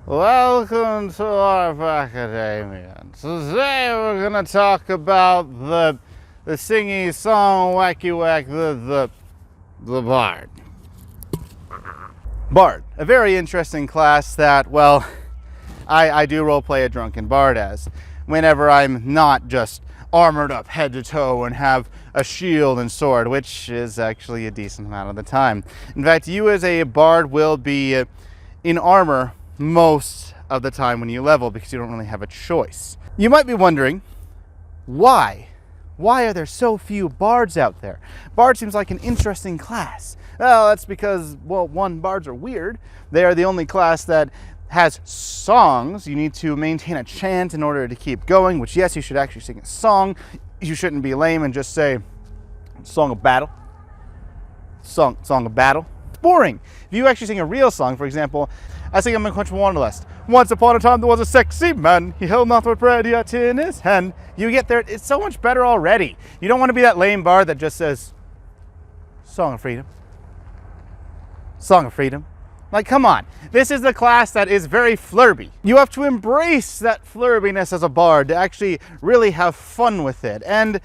Welcome to Larp Academia. Today we're gonna talk about the singy song wacky whack the bard. Bard, a very interesting class that, well, I do roleplay a drunken bard as, whenever I'm not just armored up head to toe and have a shield and sword, which is actually a decent amount of the time. In fact, you as a bard will be in armor most of the time when you level because you don't really have a choice. You might be wondering, why? Why are there so few bards out there? Bard seems like an interesting class. Well, that's because, well, one, bards are weird. They are the only class that has songs. You need to maintain a chant in order to keep going, which, yes, you should actually sing a song. You shouldn't be lame and just say, song of battle. Song of battle. It's boring. If you actually sing a real song, for example, I sing I'm Unquenchable Wanderlust. Once upon a time there was a sexy man. He held not what bread yet in his hand. You get there, it's so much better already. You don't want to be that lame bard that just says, Song of Freedom. Song of Freedom. Like, come on. This is the class that is very flirby. You have to embrace that flurbiness as a bard to actually really have fun with it. And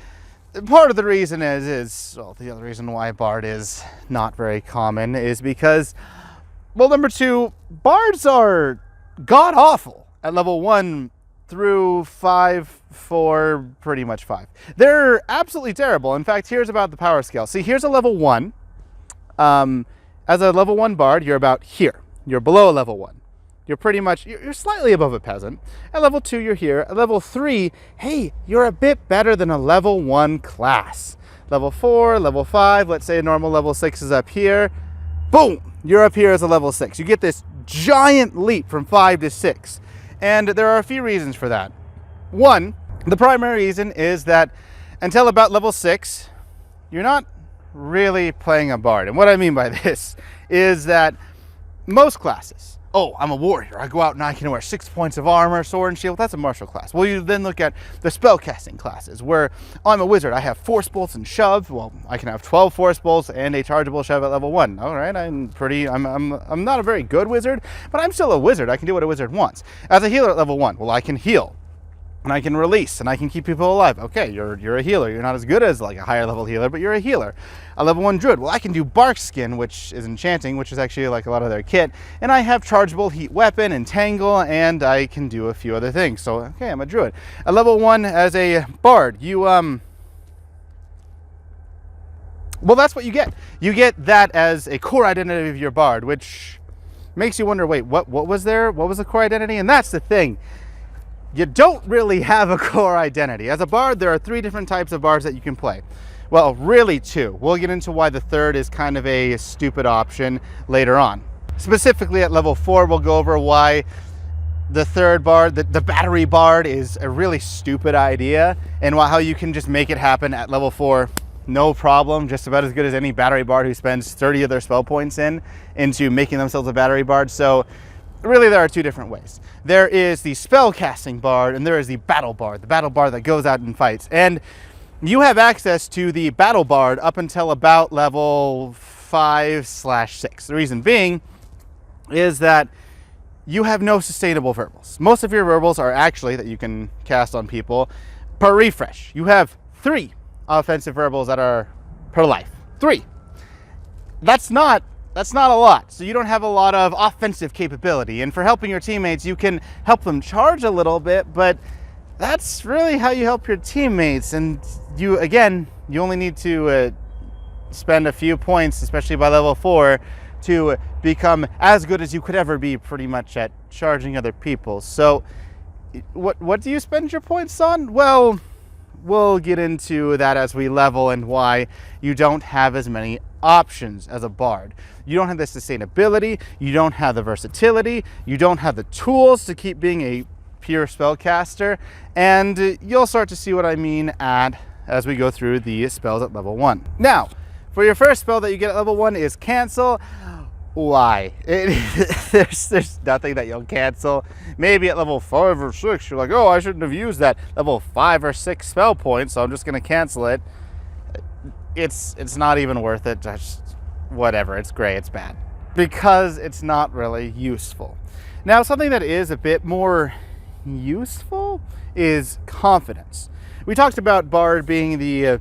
part of the reason well, the other reason why bard is not very common is because, well, number two, bards are god-awful at level 1 through 5, 4, pretty much 5. They're absolutely terrible. In fact, here's about the power scale. See, here's a level 1. As a level 1 bard, you're about here. You're below a level 1. You're slightly above a peasant. At level 2, you're here. At level 3, hey, you're a bit better than a level 1 class. Level 4, level 5, let's say a normal level 6 is up here. Boom! You're up here as a level 6. You get this giant leap from 5 to 6. And there are a few reasons for that. One, the primary reason is that until about level 6, you're not really playing a bard. And what I mean by this is that most classes, oh, I'm a warrior. I go out and I can wear 6 points of armor, sword, and shield. That's a martial class. Well, you then look at the spellcasting classes where I'm a wizard. I have force bolts and shove. Well, I can have 12 force bolts and a chargeable shove at level 1. All right, I'm not a very good wizard, but I'm still a wizard. I can do what a wizard wants. As a healer at level 1, well, I can heal. And I can release, and I can keep people alive. Okay, you're a healer. You're not as good as like a higher level healer, but you're a healer. A level 1 druid. Well, I can do bark skin, which is enchanting, which is actually like a lot of their kit. And I have chargeable heat weapon, entangle, and I can do a few other things. So, okay, I'm a druid. A level 1 as a bard, you well, that's what you get. You get that as a core identity of your bard, which makes you wonder, wait, what was there? What was the core identity? And that's the thing. You don't really have a core identity. As a bard, there are 3 different types of bards that you can play. Well, really 2. We'll get into why the third is kind of a stupid option later on. Specifically at level 4, we'll go over why the third bard, the battery bard, is a really stupid idea, and how you can just make it happen at level 4, no problem, just about as good as any battery bard who spends 30 of their spell points into making themselves a battery bard. So really, there are 2 different ways. There is the spell-casting bard, and there is the battle bard that goes out and fights. And you have access to the battle bard up until about level 5/6. The reason being is that you have no sustainable verbals. Most of your verbals are actually, that you can cast on people, per refresh. You have 3 offensive verbals that are per life. 3. That's not a lot, so you don't have a lot of offensive capability. And for helping your teammates, you can help them charge a little bit, but that's really how you help your teammates. And you only need to spend a few points, especially by level 4, to become as good as you could ever be pretty much at charging other people. So what do you spend your points on? Well, we'll get into that as we level and why you don't have as many options as a bard. You don't have the sustainability, you don't have the versatility, you don't have the tools to keep being a pure spellcaster, and you'll start to see what I mean as we go through the spells at level 1. Now, for your first spell that you get at level 1 is cancel. Why? There's nothing that you'll cancel. Maybe at level 5 or 6, you're like, oh, I shouldn't have used that level 5 or 6 spell point, so I'm just going to cancel it. It's not even worth it. Whatever, it's gray, it's bad. Because it's not really useful. Now, something that is a bit more useful is confidence. We talked about Bard being the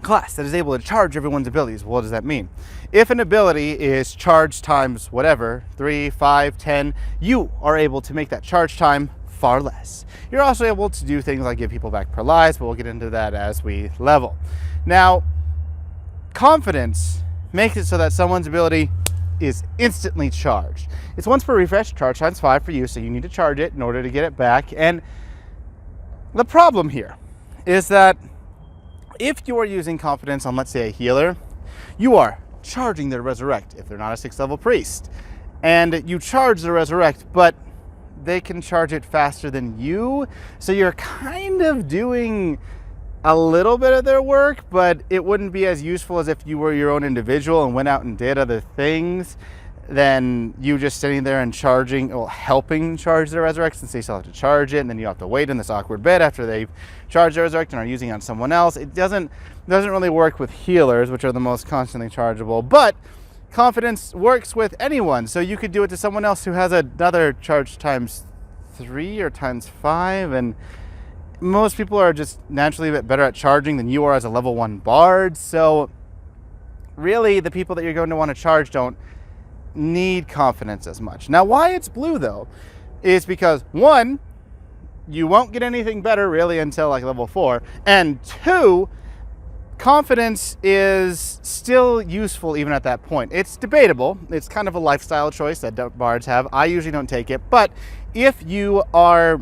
class that is able to charge everyone's abilities. What does that mean? If an ability is charge times whatever, 3, 5, 10, you are able to make that charge time far less. You're also able to do things like give people back per lives, but we'll get into that as we level. Now, confidence makes it so that someone's ability is instantly charged. It's once per refresh, charge times 5 for you, so you need to charge it in order to get it back. And the problem here is that if you are using confidence on, let's say, a healer, you are charging their resurrect if they're not a 6th level priest. And you charge the resurrect, but they can charge it faster than you. So you're kind of doing a little bit of their work, but it wouldn't be as useful as if you were your own individual and went out and did other things than you just sitting there and charging, well, helping charge the resurrect, since they still have to charge it, and then you have to wait in this awkward bit after they've charged the resurrect and are using it on someone else. It doesn't really work with healers, which are the most constantly chargeable, but confidence works with anyone. So you could do it to someone else who has another charge times 3 or times 5, and most people are just naturally a bit better at charging than you are as a level 1 bard. So really, the people that you're going to want to charge don't need confidence as much. Now, why it's blue though is because 1, you won't get anything better really until like level 4, and 2, confidence is still useful even at that point. It's debatable. It's kind of a lifestyle choice that bards have. I usually don't take it, but if you are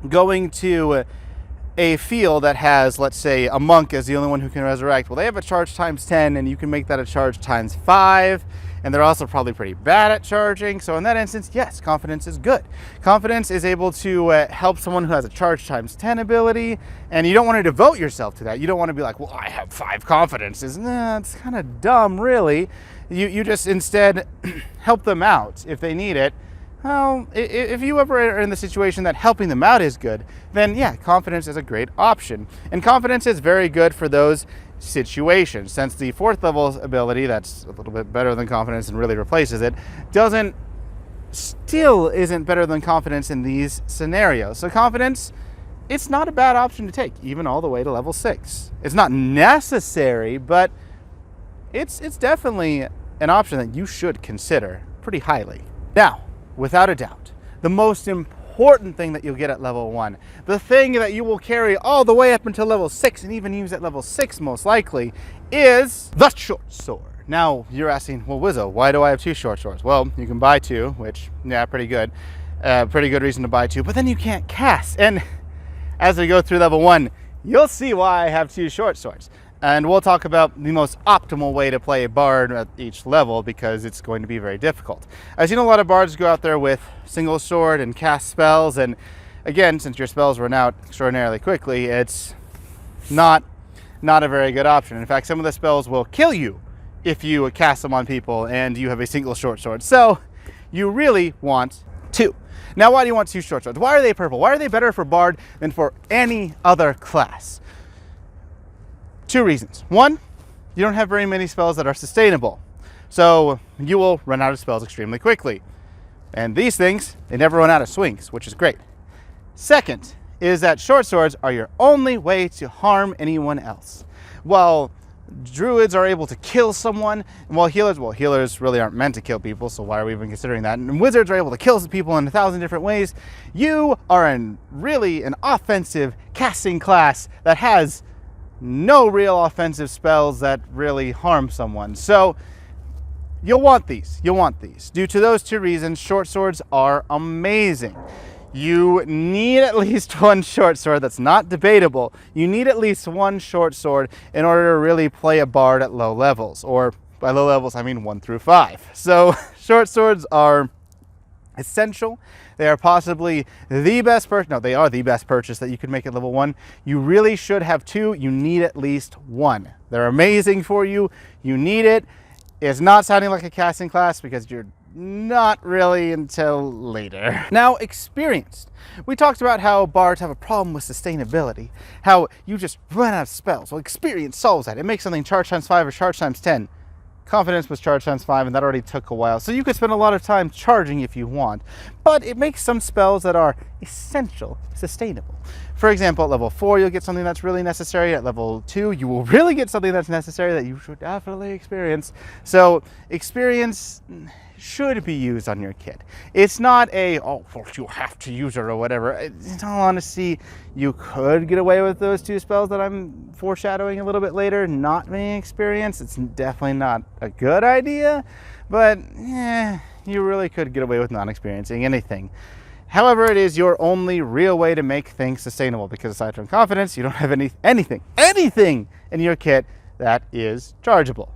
going to a field that has, let's say, a monk as the only one who can resurrect, well, they have a charge times 10, and you can make that a charge times 5, and they're also probably pretty bad at charging. So in that instance, yes, confidence is good. Confidence is able to help someone who has a charge times 10 ability, and you don't want to devote yourself to that. You don't want to be like, well, I have 5 confidences. Nah, it's kind of dumb, really. You just instead help them out if they need it. Well, if you ever are in the situation that helping them out is good, then yeah, confidence is a great option. And confidence is very good for those situations, since the 4th level ability, that's a little bit better than confidence and really replaces it, still isn't better than confidence in these scenarios. So confidence, it's not a bad option to take, even all the way to level 6. It's not necessary, but it's definitely an option that you should consider pretty highly. Now, without a doubt, the most important thing that you'll get at level 1, the thing that you will carry all the way up until level 6 and even use at level 6 most likely, is the short sword. Now, you're asking, well, Wizzo, why do I have 2 short swords? Well, you can buy 2, which, yeah, pretty good. Pretty good reason to buy 2, but then you can't cast. And as we go through level 1, you'll see why I have 2 short swords. And we'll talk about the most optimal way to play a bard at each level, because it's going to be very difficult. I've seen a lot of bards go out there with single sword and cast spells, and again, since your spells run out extraordinarily quickly, it's not a very good option. In fact, some of the spells will kill you if you cast them on people and you have a single short sword. So you really want 2. Now, why do you want 2 short swords? Why are they purple? Why are they better for bard than for any other class? 2 reasons. 1, you don't have very many spells that are sustainable, so you will run out of spells extremely quickly. And these things, they never run out of swings, which is great. 2nd is that short swords are your only way to harm anyone else. While druids are able to kill someone, and while healers really aren't meant to kill people, so why are we even considering that? And wizards are able to kill people in 1,000 different ways. You are really an offensive casting class that has no real offensive spells that really harm someone. So you'll want these. Due to those 2 reasons, short swords are amazing. You need at least 1 short sword. That's not debatable. You need at least 1 short sword in order to really play a bard at low levels. Or by low levels, I mean 1 through 5. So short swords are essential. They are possibly the best purchase. No, they are the best purchase that you could make at level 1. You really should have 2. You need at least 1. They're amazing for you. You need it. It's not sounding like a casting class because you're not really until later. Now, experienced. We talked about how bards have a problem with sustainability, how you just run out of spells. Well, experience solves that. It makes something charge times 5 or charge times 10 confidence was charge times 5, and that already took a while. So you could spend a lot of time charging if you want, but it makes some spells that are essential sustainable. For example, at level 4, you'll get something that's really necessary. At level 2, you will really get something that's necessary that you should definitely experience. So experience should be used on your kit. It's not a, oh, well, you have to use it or whatever. In all honesty, you could get away with those 2 spells that I'm foreshadowing a little bit later not being experienced. It's definitely not a good idea, but you really could get away with not experiencing anything. However, it is your only real way to make things sustainable, because aside from confidence, you don't have anything in your kit that is chargeable.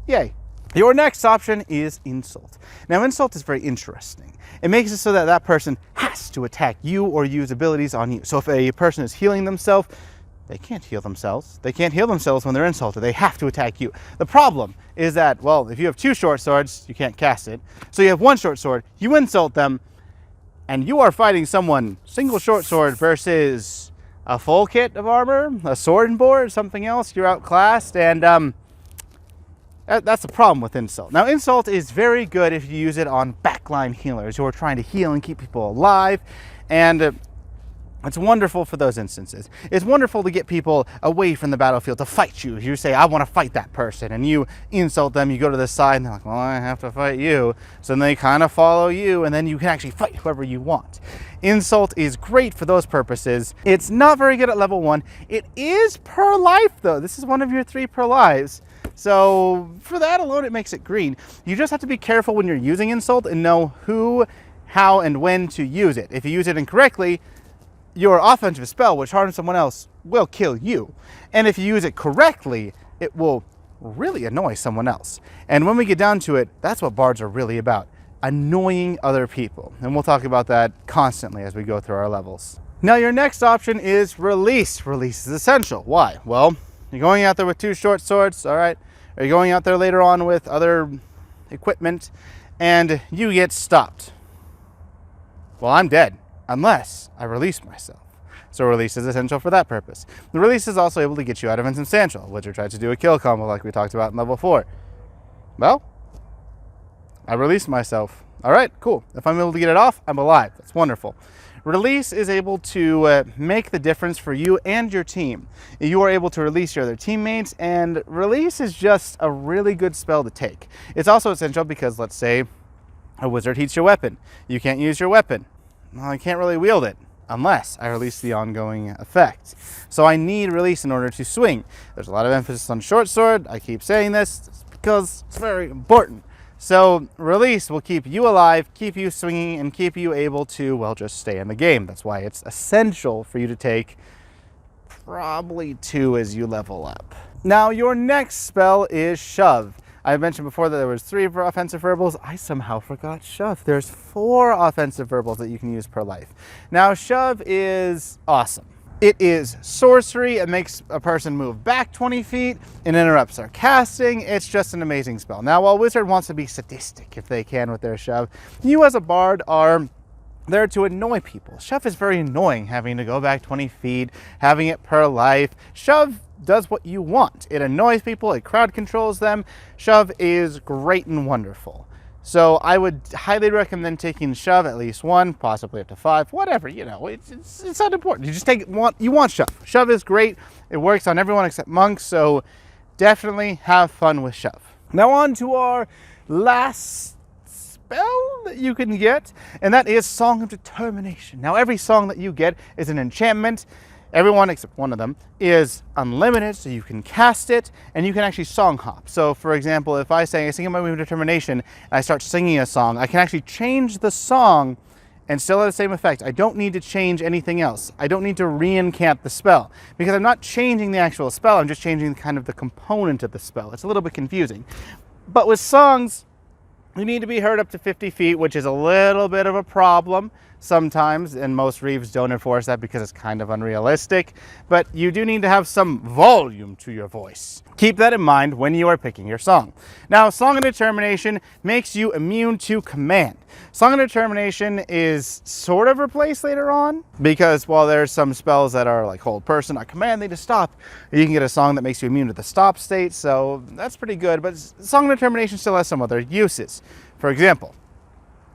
Yay. Your next option is insult. Now, insult is very interesting. It makes it so that that person has to attack you or use abilities on you. So if a person is healing themselves, they can't heal themselves. They can't heal themselves when they're insulted. They have to attack you. The problem is that, well, if you have 2 short swords, you can't cast it. So you have 1 short sword, you insult them, and you are fighting someone single short sword versus a full kit of armor, a sword and board, something else. You're outclassed, and that's the problem with insult. Now, insult is very good if you use it on backline healers who are trying to heal and keep people alive, and it's wonderful for those instances. It's wonderful to get people away from the battlefield to fight you. You say, I want to fight that person, and you insult them, you go to the side, and they're like, well, I have to fight you. So then they kind of follow you, and then you can actually fight whoever you want. Insult is great for those purposes. It's not very good at level 1. It is per life, though. This is one of your 3 per lives. So for that alone, it makes it green. You just have to be careful when you're using insult and know who, how, and when to use it. If you use it incorrectly, your offensive spell, which harms someone else, will kill you. And if you use it correctly, it will really annoy someone else. And when we get down to it, that's what bards are really about, annoying other people. And we'll talk about that constantly as we go through our levels. Now, your next option is release. Release is essential. Why? Well, you're going out there with 2 short swords, all right? Or you're going out there later on with other equipment, and you get stopped. Well, I'm dead, unless I release myself. So release is essential for that purpose. The release is also able to get you out of insubstantial, which are tries to do a kill combo like we talked about in level 4. Well, I released myself. All right, cool. If I'm able to get it off, I'm alive. That's wonderful. Release is able to make the difference for you and your team. You are able to release your other teammates, and release is just a really good spell to take. It's also essential because, let's say, a wizard heats your weapon. You can't use your weapon. Well, I can't really wield it unless I release the ongoing effect. So I need release in order to swing. There's a lot of emphasis on short sword. I keep saying this because it's very important. So release will keep you alive, keep you swinging, and keep you able to, well, just stay in the game. That's why it's essential for you to take probably 2 as you level up. Now, your next spell is shove. I mentioned before that there was 3 offensive verbals. I somehow forgot shove. There's 4 offensive verbals that you can use per life. Now, shove is awesome. It is sorcery. It makes a person move back 20 feet. It interrupts their casting. It's just an amazing spell. Now, while wizard wants to be sadistic if they can with their shove, you as a bard are there to annoy people. Shove is very annoying, having to go back 20 feet, having it per life. Shove does what you want. It annoys people. It crowd controls them. Shove is great and wonderful. So I would highly recommend taking shove, at least 1, possibly up to 5, whatever, you know, it's not important. You just take one, you want shove. Shove is great. It works on everyone except monks, so definitely have fun with shove. Now on to our last spell that you can get, and that is Song of Determination. Now every song that you get is an enchantment. Everyone except one of them is unlimited, so you can cast it, and you can actually song hop. So, for example, if I sing my Wave of Determination, and I start singing a song, I can actually change the song and still have the same effect. I don't need to change anything else. I don't need to re-encant the spell, because I'm not changing the actual spell, I'm just changing kind of the component of the spell. It's a little bit confusing. But with songs, you need to be heard up to 50 feet, which is a little bit of a problem. sometimes, and most reeves don't enforce that because it's kind of unrealistic, but you do need to have some volume to your voice. Keep that in mind when you are picking your song. Now, Song of Determination makes you immune to command. Song of Determination is sort of replaced later on because while there's some spells that are like hold person, not command, they just stop. You can get a song that makes you immune to the stop state, so that's pretty good, but Song of Determination still has some other uses. For example,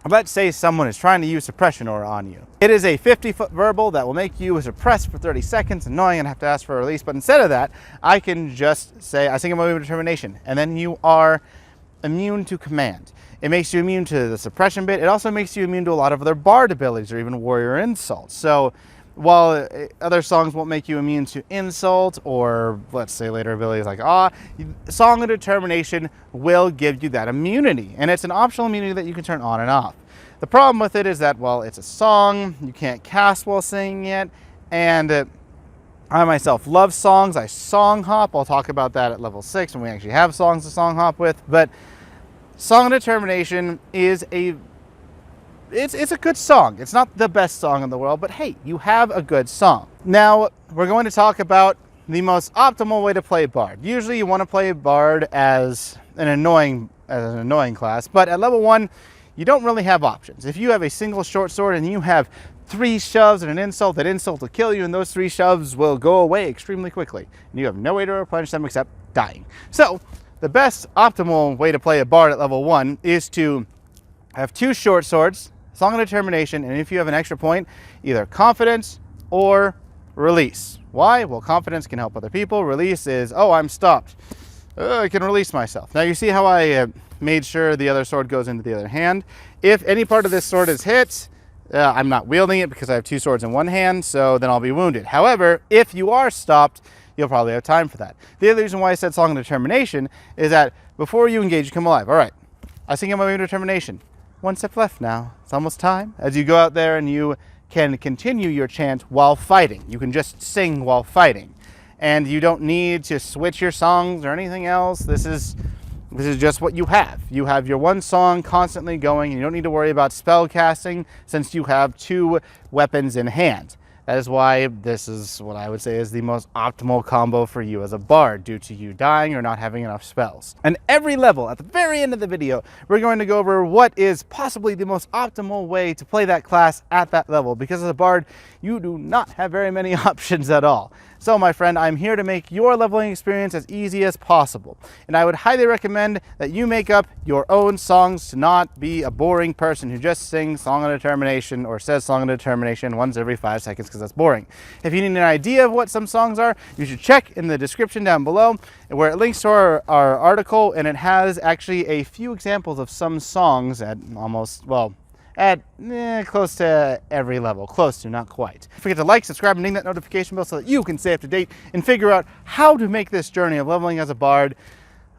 let's say someone is trying to use Suppression Aura on you. It is a 50-foot verbal that will make you suppress for 30 seconds, annoying and have to ask for a release, but instead of that, I can just say, I sing a Moment of Determination, and then you are immune to command. It makes you immune to the suppression bit. It also makes you immune to a lot of other bard abilities or even warrior insults. So while other songs won't make you immune to insult or let's say later abilities like Song of Determination will give you that immunity, and it's an optional immunity that you can turn on and off. The problem with it is that, well, it's a song, you can't cast while singing it, and I myself love songs. I song hop. I'll talk about that at level 6 when we actually have songs to song hop with, but Song of Determination is it's a good song. It's not the best song in the world, but hey, you have a good song. Now, we're going to talk about the most optimal way to play Bard. Usually you want to play Bard as an annoying class, but at level 1, you don't really have options. If you have a single short sword and you have 3 shoves and an insult, that insult will kill you, and those 3 shoves will go away extremely quickly. And you have no way to replenish them except dying. So, the best optimal way to play a Bard at level 1 is to have 2 short swords, Song of Determination, and if you have an extra point, either Confidence or Release. Why? Well, Confidence can help other people. Release is, oh, I'm stopped. I can release myself. Now you see how I made sure the other sword goes into the other hand. If any part of this sword is hit, I'm not wielding it because I have 2 swords in one hand, so then I'll be wounded. However, if you are stopped, you'll probably have time for that. The other reason why I said Song of Determination is that before you engage, you come alive. All right, I sing my Moment of Determination. 1 step left now. It's almost time. As you go out there and you can continue your chant while fighting. You can just sing while fighting. And you don't need to switch your songs or anything else. This is just what you have. You have your one song constantly going, and you don't need to worry about spell casting since you have 2 weapons in hand. That is why this is what I would say is the most optimal combo for you as a bard, due to you dying or not having enough spells. And every level, at the very end of the video, we're going to go over what is possibly the most optimal way to play that class at that level, because as a bard, you do not have very many options at all. So my friend, I'm here to make your leveling experience as easy as possible. And I would highly recommend that you make up your own songs to not be a boring person who just sings Song of Determination or says Song of Determination once every 5 seconds because that's boring. If you need an idea of what some songs are, you should check in the description down below where it links to our article, and it has actually a few examples of some songs at almost, well, at close to every level. Close to, not quite. Don't forget to like, subscribe, and ding that notification bell so that you can stay up to date and figure out how to make this journey of leveling as a bard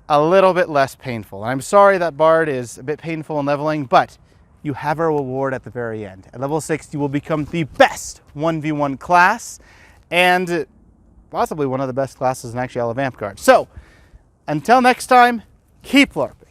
a little bit less painful. And I'm sorry that Bard is a bit painful in leveling, but you have a reward at the very end. At level 6, you will become the best 1v1 class, and possibly one of the best classes in actually all of Amtgard. So, until next time, keep LARPing.